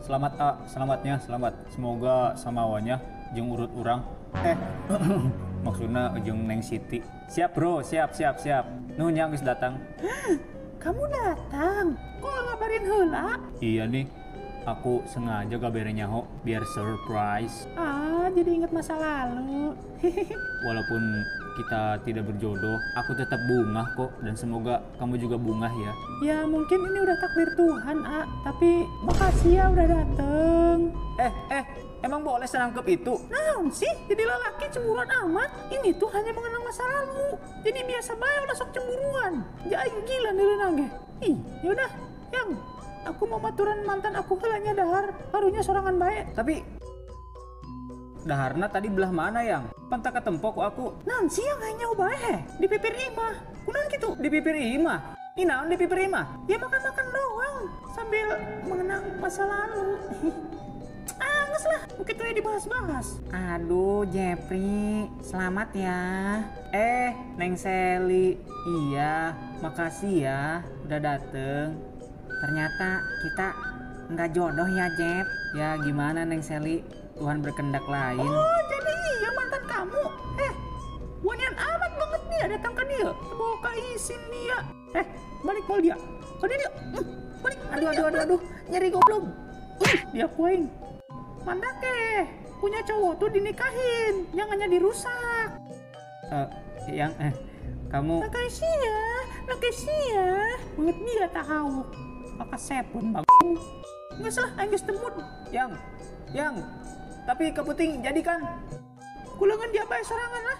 Selamat selamatnya, selamat. Semoga samawanya jeung urut urang. Maksudna jeung Neng Siti. Siap bro, siap. Nuhnya geus datang. Kamu datang? Kok ngabarin heula? Iya nih, aku sengaja gabere nyaho biar surprise. Jadi ingat masa lalu. Walaupun kita tidak berjodoh, aku tetap bungah kok, dan semoga kamu juga bungah ya. Ya mungkin ini udah takdir Tuhan, tapi makasih ya udah dateng. Emang boleh senangkep itu? Naon sih? Jadi lelaki cemburuan amat. Ini tuh hanya mengenang masa lalu. Jadi biasa bae udah sok cemburuan. Jadi gila neureunna ge. Yaudah, yang aku mau maturan mantan aku heulanya dahar. Harunya sorangan bae. Tapi daharna tadi belah mana yang? Pantak ketempo ku aku. Naon sih yang hanya bae? Di pipir imah. Kunaon gitu? Di pipir imah? Inaon di pipir imah? Ya makan-makan doang sambil mengenang masa lalu. Nges lah, begitu ya dibahas-bahas. Aduh Jepri, selamat ya. Neng Seli. Iya, makasih ya udah dateng. Ternyata kita nggak jodoh ya Jep. Ya gimana Neng Seli, Tuhan berkehendak lain. Oh jadi iya mantan kamu. Wanian amat banget dia datang ke dia. Bawa kaisin dia. Balik mau dia. Kau dia. Balik. Aduh. Nyeri goblok. Dia kuing. Mandake. Punya cowok tuh dinikahin. Jangan dirusak. Kamu. Nakaisia. Banget dia tahu. Kakak sepun bang. Nggak salah, anggis temut. Yang. Tapi keputing jadi kan? Kulangan dia bae sorangan lah.